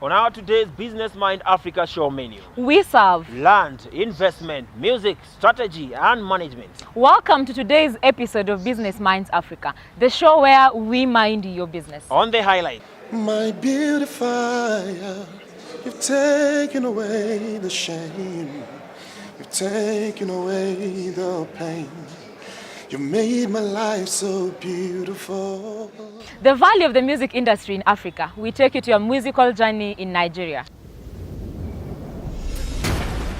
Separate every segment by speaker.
Speaker 1: On our today's Business Mind Africa show menu,
Speaker 2: we serve
Speaker 1: land, investment, music, strategy, and management.
Speaker 2: Welcome to today's episode of Business Minds Africa, the show where we mind your business.
Speaker 1: On the highlight,
Speaker 3: my beautifier, you've taken away the shame, you've taken away the pain. You made my life so beautiful.
Speaker 2: The value of the music industry in Africa. We take you to a musical journey in Nigeria.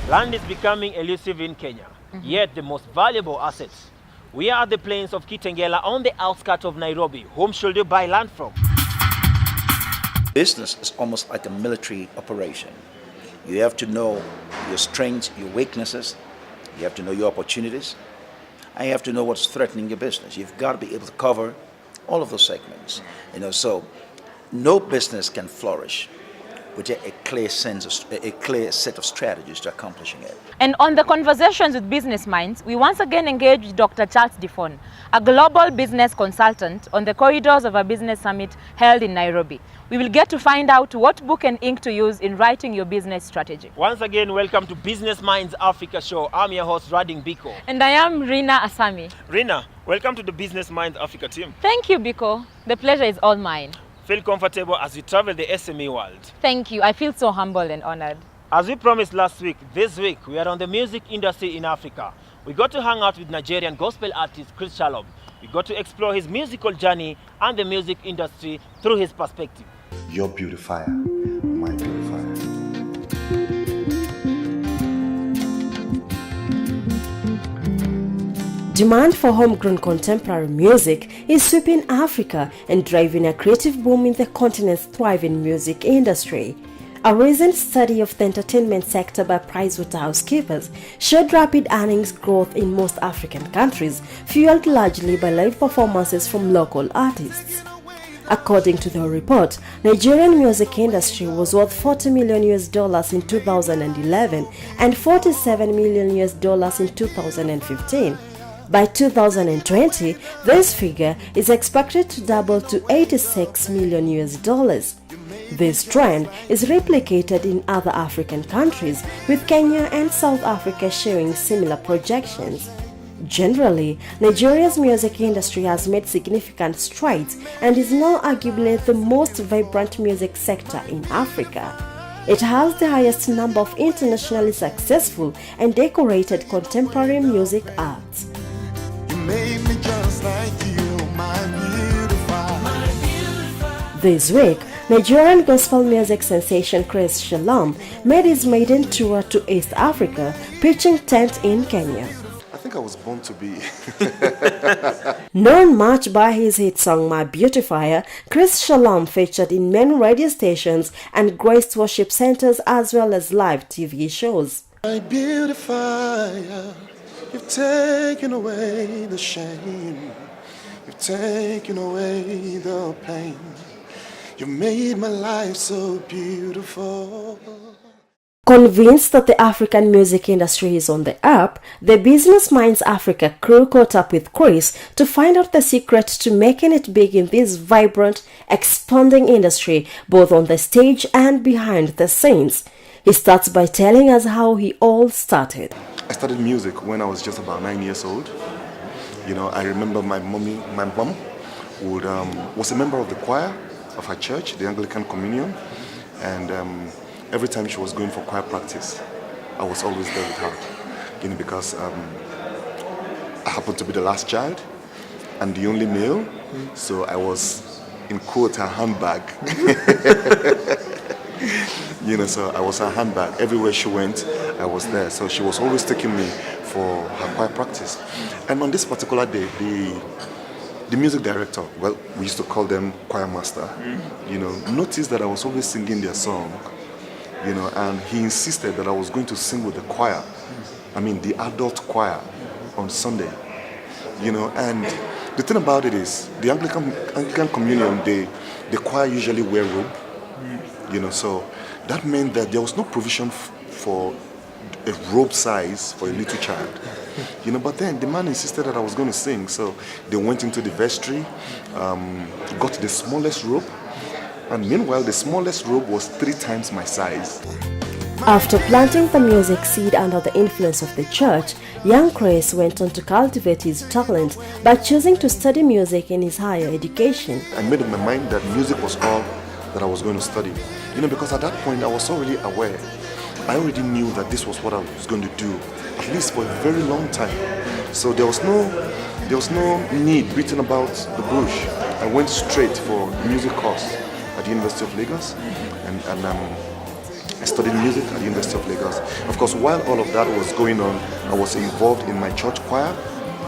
Speaker 1: Land is becoming elusive in Kenya, yet the most valuable assets. We are at the plains of Kitengela on the outskirts of Nairobi. Whom should you buy land from?
Speaker 4: Business is almost like a military operation. You have to know your strengths, your weaknesses. You have to know your opportunities. And you have to know what's threatening your business. You've got to be able to cover all of those segments. So no business can flourish without a clear set of strategies to accomplishing it.
Speaker 2: And on the Conversations with Business Minds, we once again engage Dr. Charles Ndifon, a global business consultant, on the corridors of a business summit held in Nairobi. We will get to find out what book and ink to use in writing your business strategy.
Speaker 1: Once again, welcome to Business Minds Africa show. I'm your host, Rading Biko.
Speaker 2: And I am Rina Asami.
Speaker 1: Rina, welcome to the Business Minds Africa team.
Speaker 2: Thank you, Biko. The pleasure is all mine.
Speaker 1: Feel comfortable as we travel the SME world.
Speaker 2: Thank you. I feel so humbled and honored.
Speaker 1: As we promised last week, this week we are on the music industry in Africa. We got to hang out with Nigerian gospel artist Chris Shalom. We got to explore his musical journey and the music industry through his perspective.
Speaker 3: Your beautifier, my beautifier.
Speaker 5: Demand for homegrown contemporary music is sweeping Africa and driving a creative boom in the continent's thriving music industry. A recent study of the entertainment sector by PricewaterhouseCoopers showed rapid earnings growth in most African countries, fueled largely by live performances from local artists. According to the report, Nigerian music industry was worth $40 million in 2011 and $47 million in 2015. By 2020, this figure is expected to double to $86 million. This trend is replicated in other African countries, with Kenya and South Africa showing similar projections. Generally, Nigeria's music industry has made significant strides and is now arguably the most vibrant music sector in Africa. It has the highest number of internationally successful and decorated contemporary music acts.
Speaker 3: You made me just like you, my beautifier.
Speaker 5: This week, Nigerian gospel music sensation Chris Shalom made his maiden tour to East Africa, pitching tent in Kenya.
Speaker 3: I think I was born to be.
Speaker 5: Known much by his hit song My Beautifier, Chris Shalom featured in many radio stations and graced worship centers as well as live TV shows.
Speaker 3: My beautifier, you've taken away the shame, you've taken away the pain. You made my life so beautiful.
Speaker 5: Convinced that the African music industry is on the up, the Business Minds Africa crew caught up with Chris to find out the secret to making it big in this vibrant, expanding industry, both on the stage and behind the scenes. He starts by telling us how he all started.
Speaker 3: I started music when I was just about 9 years old. I remember my mom was a member of the choir of her church, the Anglican Communion, and every time she was going for choir practice, I was always there with her, because I happened to be the last child and the only male, so I was, in quote, her handbag. So I was her handbag. Everywhere she went, I was there. So she was always taking me for her choir practice. And on this particular day, the music director, well, we used to call them choir master, noticed that I was always singing their song. And he insisted that I was going to sing with the choir, the adult choir on Sunday, and the thing about it is, the Anglican Communion, the choir usually wear robe, so that meant that there was no provision for a robe size for a little child, but then the man insisted that I was going to sing, so they went into the vestry, got the smallest robe, And meanwhile, the smallest robe was 3 times my size.
Speaker 5: After planting the music seed under the influence of the church, young Chris went on to cultivate his talent by choosing to study music in his higher education.
Speaker 3: I made up my mind that music was all that I was going to study. Because at that point I was already aware. I already knew that this was what I was going to do, at least for a very long time. So there was no need beating about the bush. I went straight for music course at the University of Lagos, and I studied music at the University of Lagos. Of course, while all of that was going on, I was involved in my church choir,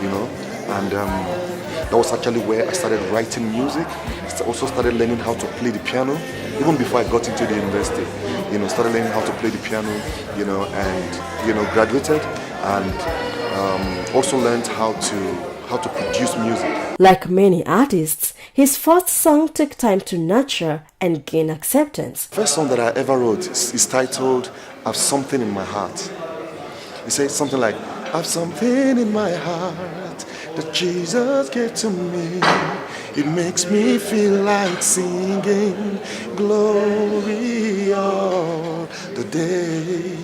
Speaker 3: and that was actually where I started writing music. I also started learning how to play the piano, even before I got into the university. Started learning how to play the piano, and graduated, and also learned how to produce music.
Speaker 5: Like many artists, his first song took time to nurture and gain acceptance.
Speaker 3: First song that I ever wrote is titled "I've Something in My Heart." It says something like, "I've something in my heart that Jesus gave to me. It makes me feel like singing glory all the day."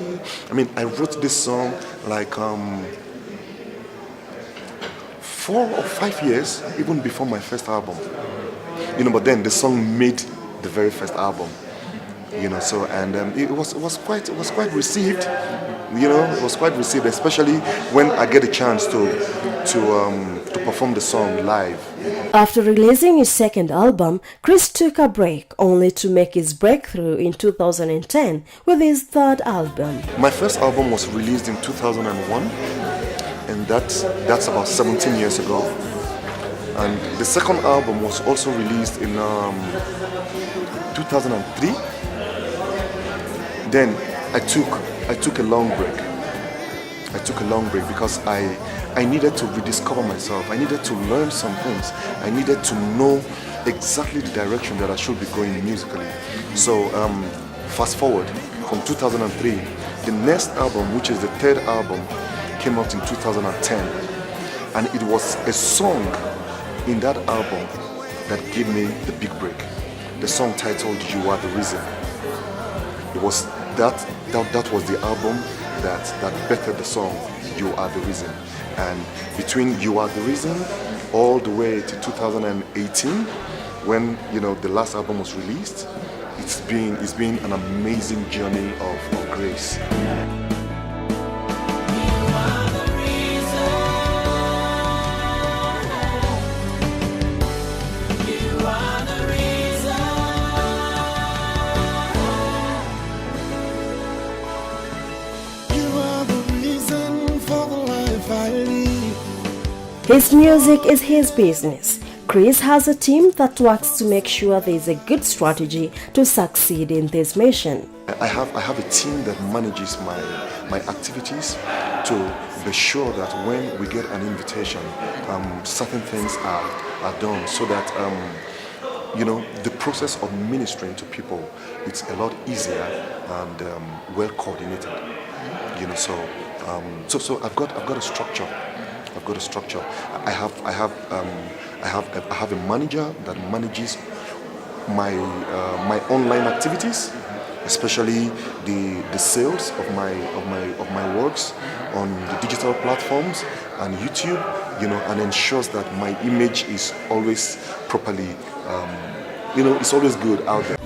Speaker 3: I wrote this song like 4 or 5 years, even before my first album. But then the song made the very first album. It was quite received. It was quite received, especially when I get a chance to perform the song live.
Speaker 5: After releasing his second album, Chris took a break, only to make his breakthrough in 2010 with his third album.
Speaker 3: My first album was released in 2001, and that's about 17 years ago. And the second album was also released in 2003. Then I took a long break. I took a long break because I needed to rediscover myself. I needed to learn some things. I needed to know exactly the direction that I should be going musically. So fast forward from 2003, the next album, which is the third album, came out in 2010, and it was a song in that album that gave me the big break. The song titled "You Are the Reason." It was that was the album that bettered the song "You Are the Reason." And between "You Are the Reason" all the way to 2018, when the last album was released, it's been an amazing journey of grace.
Speaker 5: His music is his business. Chris has a team that works to make sure there is a good strategy to succeed in this mission.
Speaker 3: I have a team that manages my activities to be sure that when we get an invitation, certain things are done so that the process of ministering to people, it's a lot easier and well coordinated. So I've got a structure. I've got a structure. I have a manager that manages my online activities, especially the sales of my works on the digital platforms and YouTube, and ensures that my image is always properly, it's always good out there.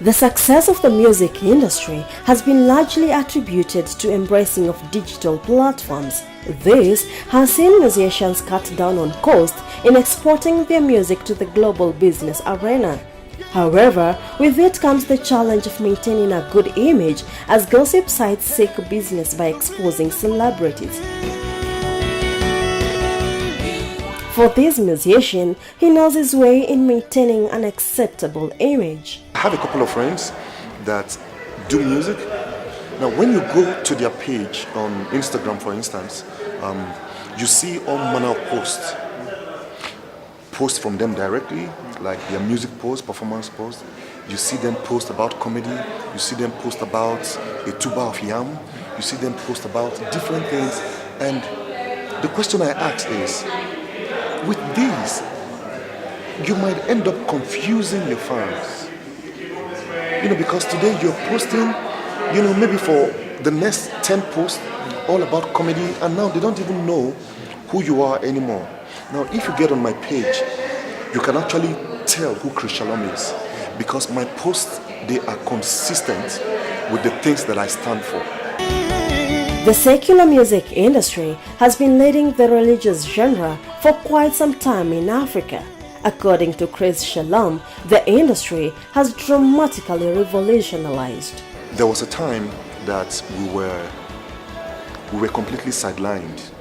Speaker 5: The success of the music industry has been largely attributed to embracing of digital platforms. This has seen musicians cut down on cost in exporting their music to the global business arena. However, with it comes the challenge of maintaining a good image as gossip sites seek business by exposing celebrities. For this musician, he knows his way in maintaining an acceptable image.
Speaker 3: I have a couple of friends that do music. Now, when you go to their page on Instagram, for instance, you see all manner of posts from them directly, like their music posts, performance posts. You see them post about comedy. You see them post about a tuba of yam. You see them post about different things. And the question I ask is, with these, you might end up confusing your fans. Because today you're posting, maybe for the next 10 posts all about comedy, and now they don't even know who you are anymore. Now, if you get on my page, you can actually tell who Chris Shalom is, because my posts, they are consistent with the things that I stand for.
Speaker 5: The secular music industry has been leading the religious genre for quite some time in Africa. According to Chris Shalom, the industry has dramatically revolutionized.
Speaker 3: There was a time that we were completely sidelined.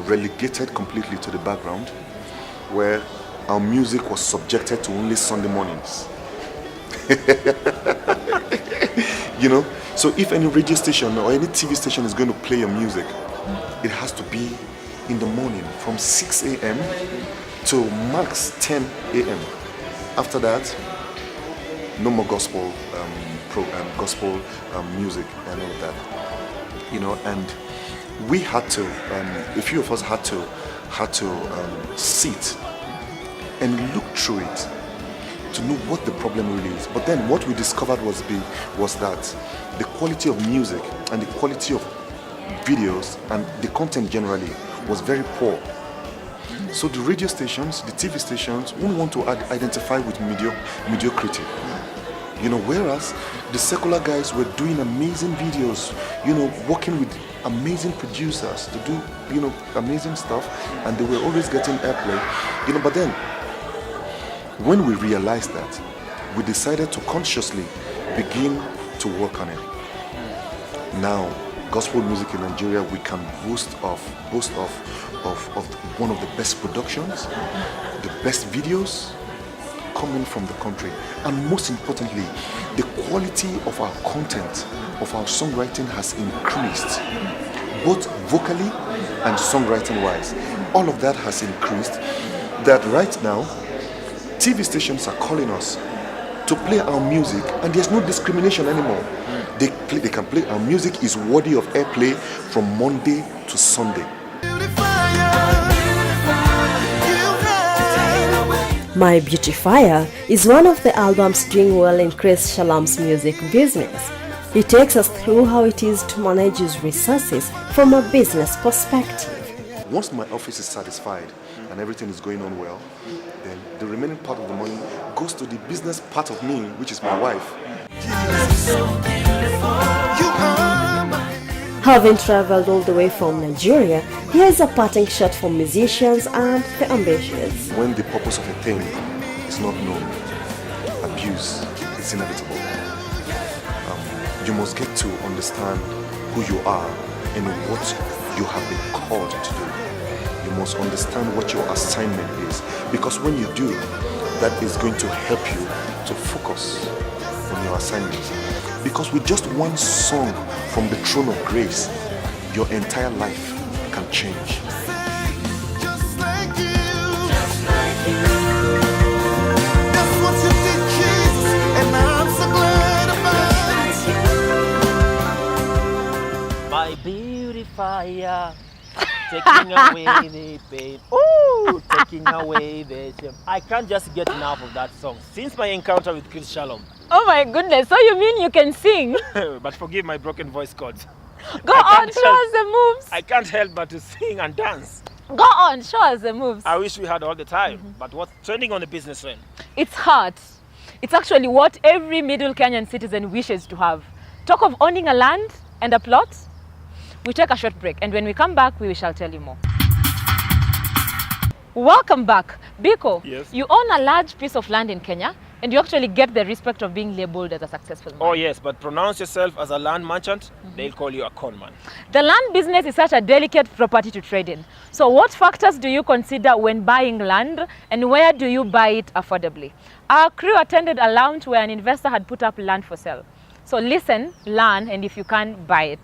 Speaker 3: Relegated completely to the background, where our music was subjected to only Sunday mornings. So if any radio station or any TV station is going to play your music, it has to be in the morning from 6 a.m. to max 10 a.m. After that, no more gospel gospel music and all of that. And we had to, a few of us had to sit and look through it to know what the problem really is. But then what we discovered was that the quality of music and the quality of videos and the content generally was very poor. So the radio stations, the TV stations won't want to identify with mediocrity. Whereas the secular guys were doing amazing videos, working with amazing producers to do, amazing stuff, and they were always getting airplay, but then when we realized that, we decided to consciously begin to work on it. Now, gospel music in Nigeria, we can boast of one of the best productions, the best videos coming from the country, and most importantly, the quality of our content, of our songwriting has increased, both vocally and songwriting wise. All of that has increased, that right now TV stations are calling us to play our music, and there's no discrimination anymore. They can play our music, is worthy of airplay from Monday to Sunday.
Speaker 5: My Beautifier is one of the albums doing well in Chris Shalom's music business. He takes us through how it is to manage his resources from a business perspective.
Speaker 3: Once my office is satisfied and everything is going on well, then the remaining part of the money goes to the business part of me, which is my wife.
Speaker 5: Having traveled all the way from Nigeria, here is a parting shot for musicians and the ambitious.
Speaker 3: When the purpose of a thing is not known, abuse is inevitable. You must get to understand who you are and what you have been called to do. You must understand what your assignment is, because when you do, that is going to help you to focus on your assignment. Because with just one song from the throne of grace, your entire life can change.
Speaker 1: My beautifier, taking away the pain. Ooh, taking away the shame. I can't just get enough of that song since my encounter with Chris Shalom.
Speaker 2: Oh my goodness, so you mean you can sing?
Speaker 1: But forgive my broken voice cords.
Speaker 2: Go on, show us the moves.
Speaker 1: I can't help but to sing and dance.
Speaker 2: Go on, show us the moves.
Speaker 1: I wish we had all the time, but what's trending on the business trend?
Speaker 2: It's hard. It's actually what every middle Kenyan citizen wishes to have. Talk of owning a land and a plot. We take a short break, and when we come back, we shall tell you more. Welcome back. Biko,
Speaker 1: Yes?
Speaker 2: you own a large piece of land in Kenya, and you actually get the respect of being labeled as a successful man.
Speaker 1: Oh yes, but pronounce yourself as a land merchant, they'll call you a con man.
Speaker 2: The land business is such a delicate property to trade in. So what factors do you consider when buying land, and where do you buy it affordably? Our crew attended a lounge where an investor had put up land for sale. So listen, learn, and if you can, buy it.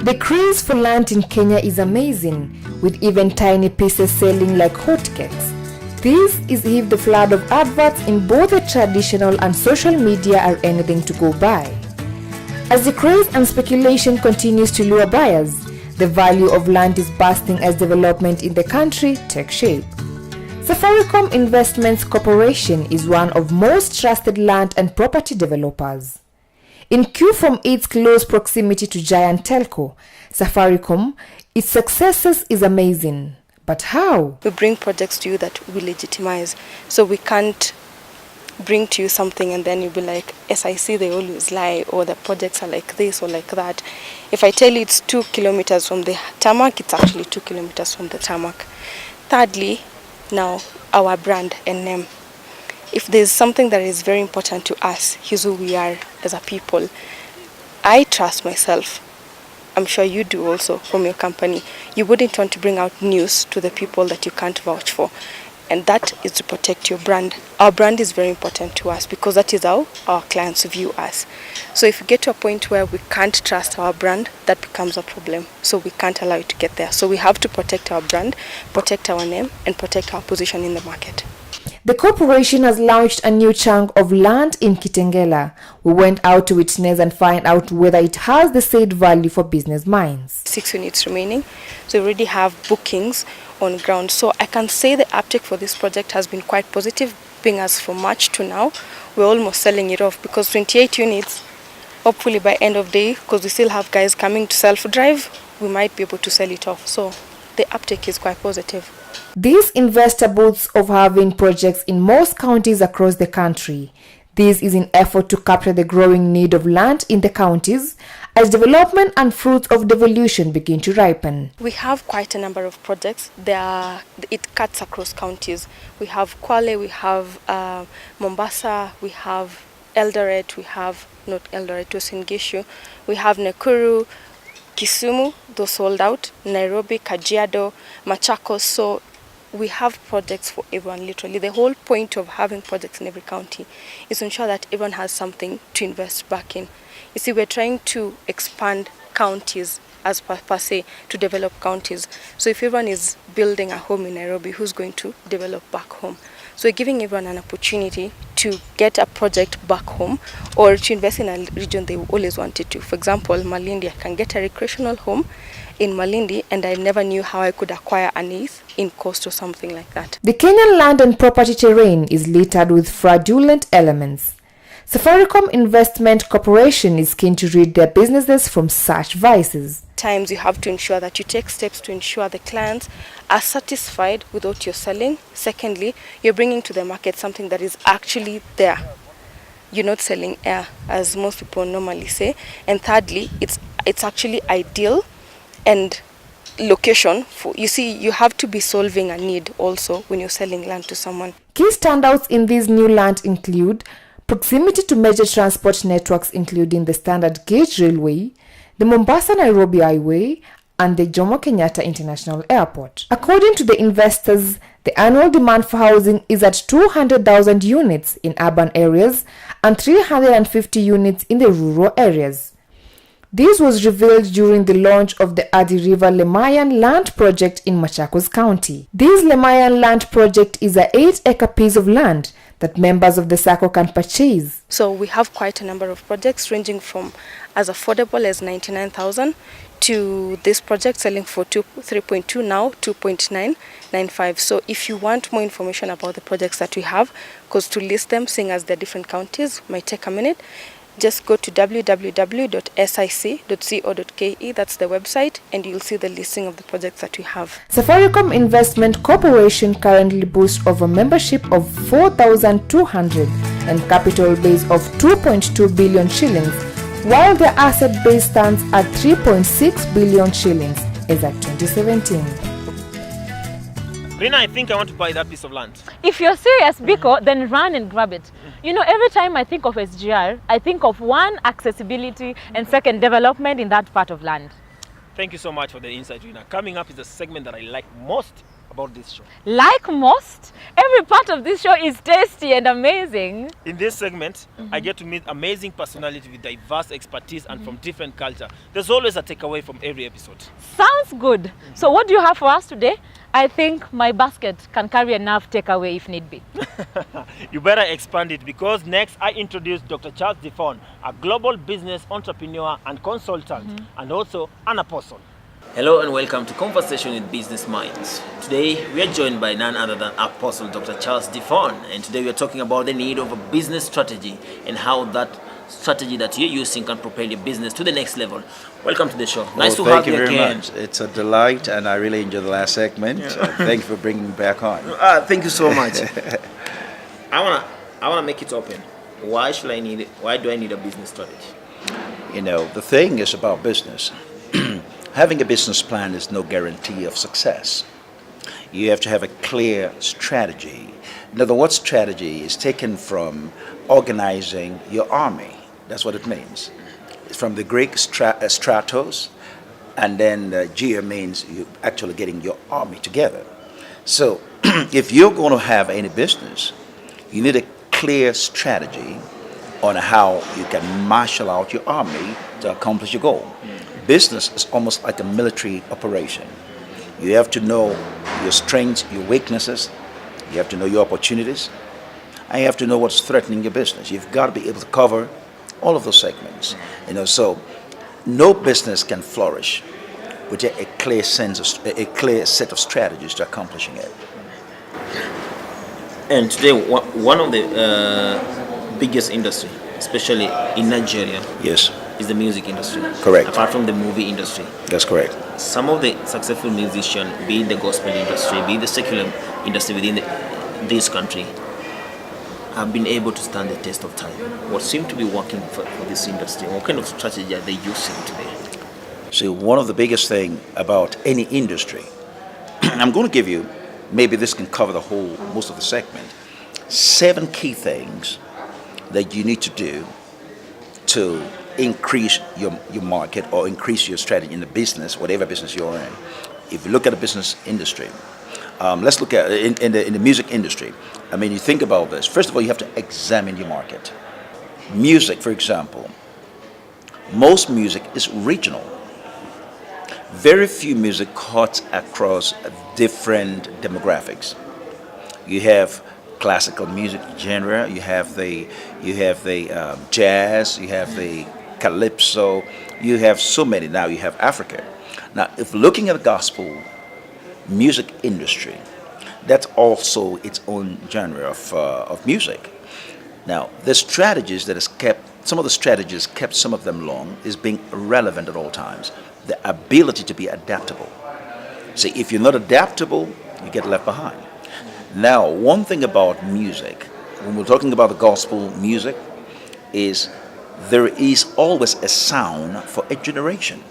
Speaker 6: The craze for land in Kenya is amazing, with even tiny pieces selling like hotcakes. This is if the flood of adverts in both the traditional and social media are anything to go by. As the craze and speculation continues to lure buyers, the value of land is bursting as development in the country takes shape. Safaricom Investments Corporation is one of most trusted land and property developers. In Q from its close proximity to giant telco, Safaricom, its successes is amazing. But how?
Speaker 7: We bring projects to you that we legitimize. So we can't bring to you something and then you'll be like, SIC, they always lie, or the projects are like this or like that. If I tell you it's 2 kilometers from the tarmac, it's actually 2 kilometers from the tarmac. Thirdly, now our brand and name. If there's something that is very important to us, here's who we are as a people. I trust myself. I'm sure you do also from your company. You wouldn't want to bring out news to the people that you can't vouch for. And that is to protect your brand. Our brand is very important to us because that is how our clients view us. So if we get to a point where we can't trust our brand, that becomes a problem. So we can't allow it to get there. So we have to protect our brand, protect our name, and protect our position in the market.
Speaker 6: The corporation has launched a new chunk of land in Kitengela. We went out to witness and find out whether it has the said value for business minds.
Speaker 7: 6 units remaining. So we already have bookings on ground. So I can say the uptake for this project has been quite positive, being as from March to now, we're almost selling it off because 28 units, hopefully by end of day, because we still have guys coming to self-drive, we might be able to sell it off. So the uptake is quite positive.
Speaker 6: This investor boasts of having projects in most counties across the country. This is in effort to capture the growing need of land in the counties as development and fruits of devolution begin to ripen.
Speaker 7: We have quite a number of projects. It cuts across counties. We have Kwale, we have Mombasa, we have Eldoret, we have, not Eldoret, Uasin Gishu, we have Nakuru, Kisumu, those sold out, Nairobi, Kajiado, Machakos. So we have projects for everyone, literally. The whole point of having projects in every county is to ensure that everyone has something to invest back in. You see, we're trying to expand counties as per se, to develop counties. So if everyone is building a home in Nairobi, who's going to develop back home? So we're giving everyone an opportunity to get a project back home or to invest in a region they always wanted to. For example, Malindi, I can get a recreational home in Malindi and I never knew how I could acquire an eighth in cost or something like that.
Speaker 6: The Kenyan land and property terrain is littered with fraudulent elements. Safaricom Investment Corporation is keen to rid their businesses from such vices.
Speaker 7: Times you have to ensure that you take steps to ensure the clients are satisfied with what you're selling. Secondly, you're bringing to the market something that is actually there. You're not selling air, as most people normally say. And thirdly, it's actually ideal and location for, you see, you have to be solving a need also when you're selling land to someone.
Speaker 6: Key standouts in this new land include proximity to major transport networks including the Standard Gauge Railway, the Mombasa-Nairobi Highway, and the Jomo Kenyatta International Airport. According to the investors, the annual demand for housing is at 200,000 units in urban areas and 350 units in the rural areas. This was revealed during the launch of the Adi River Lemayan Land Project in Machakos County. This Lemayan Land Project is an 8-acre piece of land that members of the SACCO can purchase.
Speaker 7: So we have quite a number of projects ranging from as affordable as 99,000 to this project selling for 3.2 now 2.995. So if you want more information about the projects that we have, because to list them, seeing as they're different counties, might take a minute, just go to www.sic.co.ke, that's the website, and you'll see the listing of the projects that we have.
Speaker 6: Safaricom Investment Corporation currently boasts of a membership of 4,200 and capital base of 2.2 billion shillings, while their asset base stands at 3.6 billion shillings as at 2017.
Speaker 1: Rina, I think I want to buy that piece of land.
Speaker 2: If you're serious, Biko, then run and grab it. You know, every time I think of SGR, I think of one, accessibility, and second, development in that part of land.
Speaker 1: Thank you so much for the insight, Rina. Coming up is the segment that I like most about this show.
Speaker 2: Like most, every part of this show is tasty and amazing.
Speaker 1: In this segment, I get to meet amazing personalities with diverse expertise and from different culture. There's always a takeaway from every episode.
Speaker 2: Sounds good. So what do you have for us today? I think my basket can carry enough takeaway if need be.
Speaker 1: You better expand it because next I introduce Dr. Charles Ndifon, a global business entrepreneur and consultant and also an apostle. Hello and welcome to Conversation with Business Minds. Today we are joined by none other than Apostle Dr. Charles Ndifon, and today we are talking about the need of a business strategy and how that strategy that you're using can propel your business to the next level. Welcome to the show. Nice to have you again.
Speaker 4: Thank you very much. It's a delight, and I really enjoyed the last segment. Thank you for bringing me back on.
Speaker 1: Thank you so much. I wanna make it open. Why do I need a business strategy?
Speaker 4: You know, the thing is about business. Having a business plan is no guarantee of success. You have to have a clear strategy. In other words, strategy is taken from organizing your army. That's what it means. It's from the Greek stratos, and then geo means you actually getting your army together. So if you're going to have any business, you need a clear strategy on how you can marshal out your army to accomplish your goal. Business is almost like a military operation. You have to know your strengths, your weaknesses. You have to know your opportunities. And you have to know what's threatening your business. You've got to be able to cover all of those segments. You know, so no business can flourish without a clear set of strategies to accomplishing it.
Speaker 1: And today, one of the biggest industry, especially in Nigeria,
Speaker 4: Yes,
Speaker 1: is the music industry.
Speaker 4: Correct.
Speaker 1: Apart from the movie industry.
Speaker 4: that's correct.
Speaker 1: Some of the successful musicians, be it the gospel industry, be it the secular industry within this country, have been able to stand the test of time. What seems to be working for this industry? What kind of strategy are they using today?
Speaker 4: See, one of the biggest thing about any industry, I'm going to give you, maybe this can cover most of the segment, 7 key things that you need to do to increase your market or increase your strategy in the business, whatever business you're in. If you look at the business industry, let's look at in the music industry. I mean, you think about this. First of all, you have to examine your market. Music, for example, most music is regional. Very few music cuts across different demographics. You have classical music genre, you have the jazz, you have the calypso, you have so many. Now you have Africa. Now, if looking at the gospel music industry, that's also its own genre of music. Now, the strategies that has kept some of them long is being relevant at all times. The ability to be adaptable. See, if you're not adaptable, you get left behind. Now, one thing about music, when we're talking about the gospel music, is there is always a sound for a generation.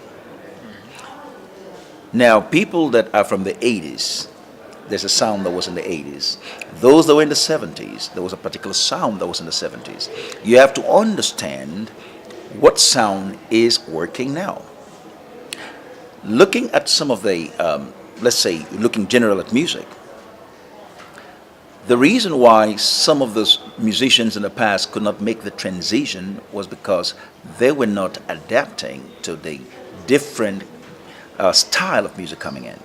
Speaker 4: Now, people that are from the 80s, there's a sound that was in the 80s. Those that were in the 70s, there was a particular sound that was in the 70s. You have to understand what sound is working now. Looking at some of the, let's say, looking general at music, the reason why some of those musicians in the past could not make the transition was because they were not adapting to the different style of music coming in.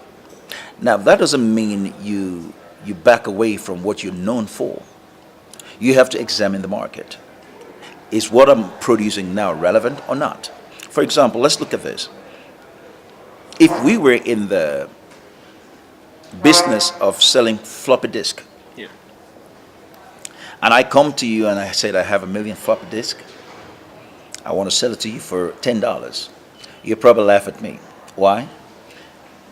Speaker 4: Now, that doesn't mean you back away from what you're known for. You have to examine the market. Is what I'm producing now relevant or not? For example, let's look at this. If we were in the business of selling floppy disk, and I come to you and I said, I have 1 million floppy disk, I want to sell it to you for $10. You probably laugh at me. Why?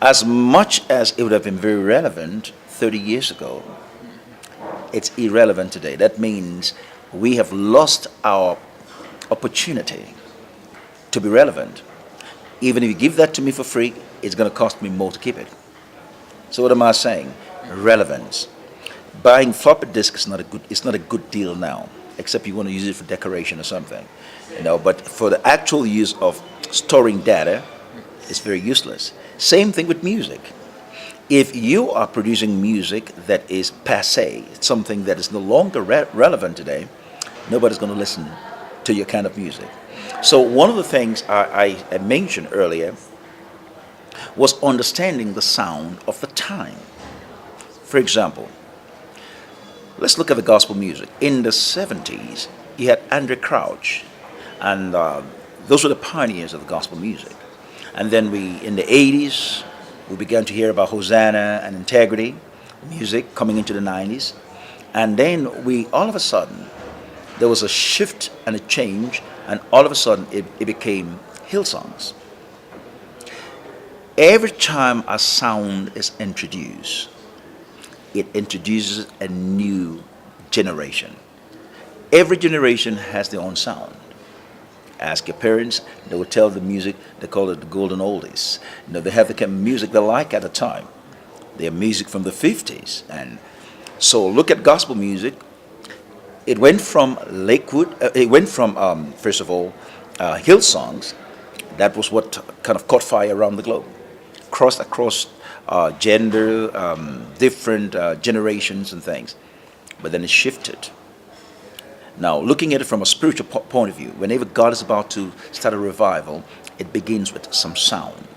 Speaker 4: As much as it would have been very relevant 30 years ago, it's irrelevant today. That means we have lost our opportunity to be relevant. Even if you give that to me for free, it's going to cost me more to keep it. So what am I saying? Relevance. Buying floppy disk is not a good deal now, except you want to use it for decoration or something. But for the actual use of storing data, it's very useless. Same thing with music. If you are producing music that is passé, something that is no longer relevant today, nobody's going to listen to your kind of music. So one of the things I mentioned earlier was understanding the sound of the time. For example, let's look at the gospel music. In the 70s, you had Andrew Crouch, and those were the pioneers of the gospel music. And then in the 80s, we began to hear about Hosanna and integrity music coming into the 90s. And then all of a sudden, there was a shift and a change, and all of a sudden it became hill songs. Every time a sound is introduced, it introduces a new generation. Every generation has their own sound. Ask your parents, they will tell the music, they call it the golden oldies. They have the kind of music they like at the time. Their music from the 50s. And so look at gospel music. It went from first of all, hill songs. That was what kind of caught fire around the globe. Crossed across gender, different generations and things. But then it shifted. Now, looking at it from a spiritual point of view, whenever God is about to start a revival, it begins with some sound.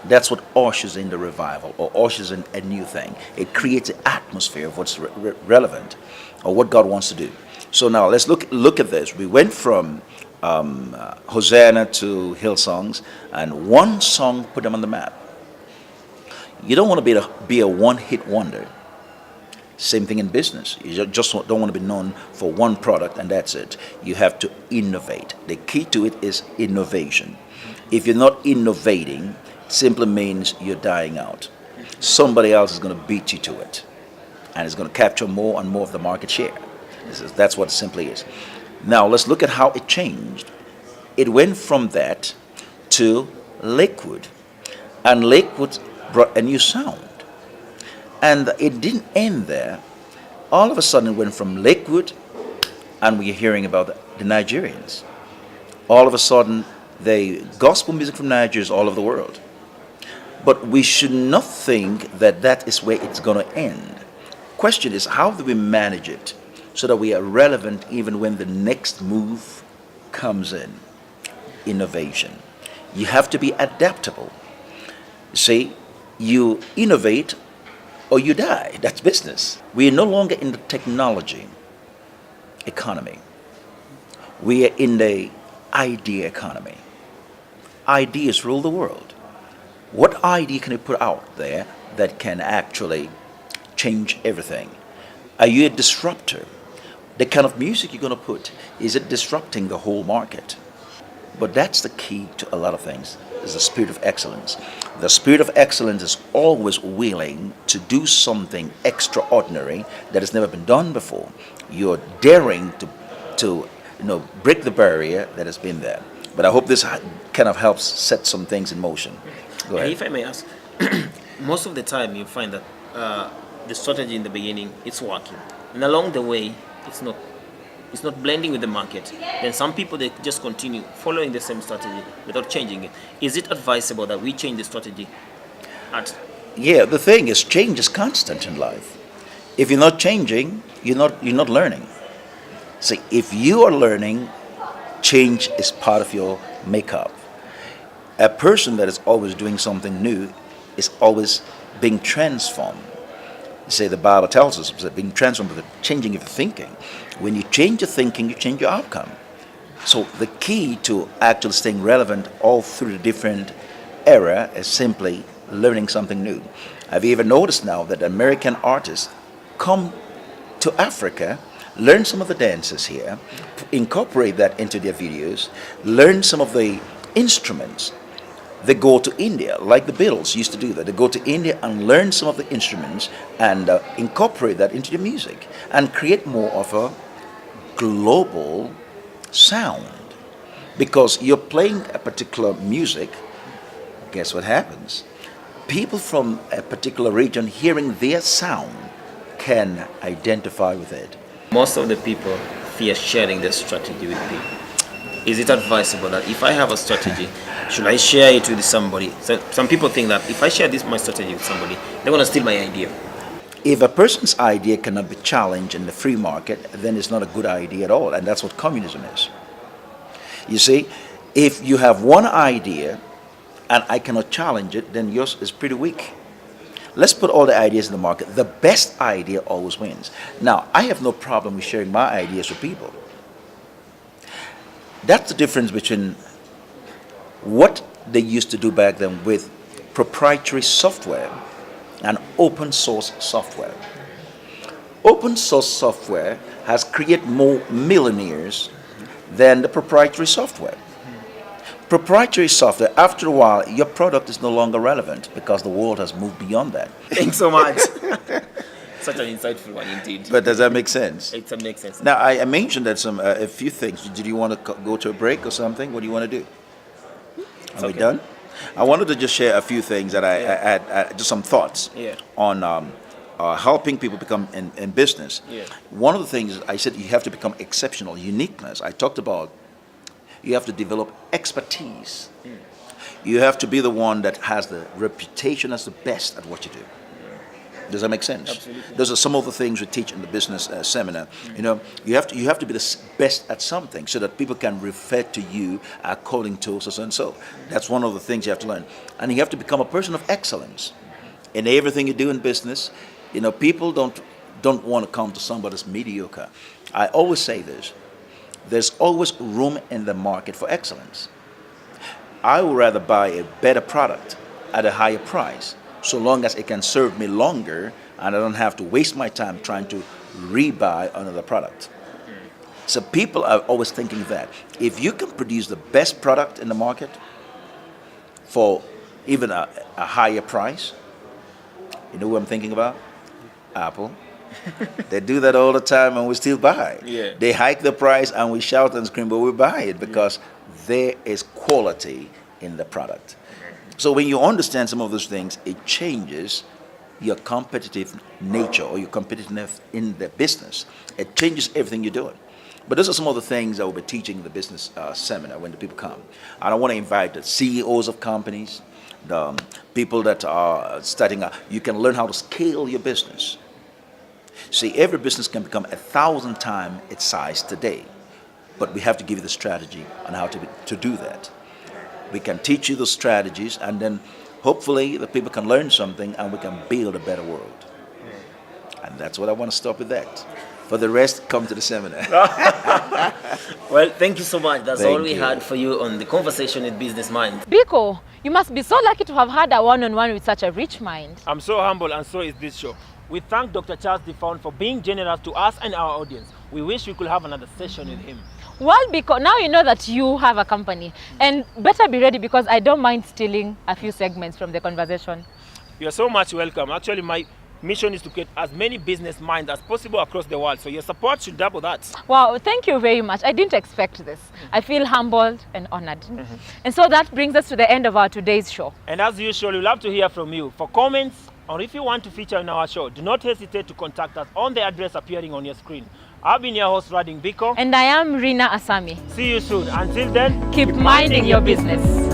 Speaker 4: That's what ushers in the revival, or ushers in a new thing. It creates an atmosphere of what's relevant, or what God wants to do. So now let's look at this. We went from Hosanna to Hillsongs, and one song put them on the map. You don't want to be a one-hit wonder. Same thing in business. You just don't want to be known for one product and that's it. You have to innovate. The key to it is innovation. If you're not innovating, it simply means you're dying out. Somebody else is going to beat you to it, and it's going to capture more and more of the market share. That's what it simply is. Now let's look at how it changed. It went from that to Lakewood, and Lakewood brought a new sound. And it didn't end there. All of a sudden it went from Lakewood, and we're hearing about the Nigerians. All of a sudden, the gospel music from Nigeria is all over the world. But we should not think that that is where it's going to end. Question is, how do we manage it so that we are relevant even when the next move comes in? Innovation. You have to be adaptable. See, you innovate or you die. That's business. We are no longer in the technology economy. We are in the idea economy. Ideas rule the world. What idea can you put out there that can actually change everything? Are you a disruptor? The kind of music you're going to put, is it disrupting the whole market? But that's the key to a lot of things, is the spirit of excellence. The spirit of excellence is always willing to do something extraordinary that has never been done before. You're daring to break the barrier that has been there. But I hope this kind of helps set some things in motion. Go ahead.
Speaker 1: If I may ask, most of the time you find that the strategy in the beginning, it's working. And along the way, it's not blending with the market. Then some people, they just continue following the same strategy without changing it. Is it advisable that we change the strategy?
Speaker 4: Yeah, the thing is, change is constant in life. If you're not changing, you're not learning. See, if you are learning, change is part of your makeup. A person that is always doing something new is always being transformed. Say the Bible tells us that being transformed is changing your thinking. When you change your thinking, you change your outcome. So the key to actually staying relevant all through the different era is simply learning something new. Have you ever noticed now that American artists come to Africa, learn some of the dances here, incorporate that into their videos, learn some of the instruments? They go to India, like the Beatles used to do that. They go to India and learn some of the instruments and incorporate that into the music and create more of a global sound. Because you're playing a particular music, guess what happens? People from a particular region hearing their sound can identify with it.
Speaker 1: Most of the people fear sharing their strategy with people. Is it advisable that if I have a strategy, should I share it with somebody? So some people think that if I share my strategy with somebody, they're going to steal my idea.
Speaker 4: If a person's idea cannot be challenged in the free market, then it's not a good idea at all. And that's what communism is. You see, if you have one idea and I cannot challenge it, then yours is pretty weak. Let's put all the ideas in the market. The best idea always wins. Now, I have no problem with sharing my ideas with people. That's the difference between what they used to do back then with proprietary software and open source software. Open source software has created more millionaires than the proprietary software. Proprietary software, after a while, your product is no longer relevant because the world has moved beyond that.
Speaker 1: Thanks so much. Such an insightful one indeed.
Speaker 4: But does that make sense?
Speaker 1: It makes sense.
Speaker 4: Now, I mentioned that a few things. Did you want to go to a break or something? What do you want to do? Are we done? I wanted to just share a few things that I had, just some thoughts on helping people become in business.
Speaker 1: Yeah.
Speaker 4: One of the things I said, you have to become exceptional, uniqueness. I talked about you have to develop expertise. You have to be the one that has the reputation as the best at what you do. Does that make sense?
Speaker 1: Absolutely.
Speaker 4: Those are some of the things we teach in the business seminar. You know, you have to be the best at something so that people can refer to you according to so and so. That's one of the things you have to learn, and you have to become a person of excellence in everything you do in business. You know, people don't want to come to somebody that's mediocre. I always say this: there's always room in the market for excellence. I would rather buy a better product at a higher price, so long as it can serve me longer and I don't have to waste my time trying to rebuy another product. So people are always thinking that if you can produce the best product in the market for even a higher price, you know who I'm thinking about? Apple. They do that all the time and we still buy.
Speaker 1: Yeah.
Speaker 4: They hike the price and we shout and scream, but we buy it because there is quality in the product. So when you understand some of those things, it changes your competitive nature or your competitiveness in the business. It changes everything you're doing. But those are some of the things that we'll be teaching in the business seminar when the people come. And I want to invite the CEOs of companies, the people that are starting out. You can learn how to scale your business. See, every business can become 1,000 times its size today, but we have to give you the strategy on how to do that. We can teach you the strategies, and then hopefully the people can learn something and we can build a better world. And that's what I want to stop with that. For the rest, come to the seminar.
Speaker 1: Well, thank you so much. That's all
Speaker 4: Thank
Speaker 1: we
Speaker 4: you.
Speaker 1: had for you on the conversation with Business Minds.
Speaker 2: Biko, you must be so lucky to have had a one-on-one with such a rich mind.
Speaker 1: I'm so humble, and so is this show. We thank Dr. Charles Ndifon for being generous to us and our audience. We wish we could have another session with him.
Speaker 2: Well, because now you know that you have a company, and better be ready because I don't mind stealing a few segments from the conversation.
Speaker 1: You're so much welcome. Actually, my mission is to get as many business minds as possible across the world, so your support should double that.
Speaker 2: Wow, thank you very much. I didn't expect this. I feel humbled and honored. And so that brings us to the end of our today's show.
Speaker 1: And as usual, we love to hear from you. For comments, or if you want to feature in our show, do not hesitate to contact us on the address appearing on your screen. I've been your host, Rading Biko.
Speaker 2: And I am Rina Asami.
Speaker 1: See you soon. Until then,
Speaker 2: Keep minding your business.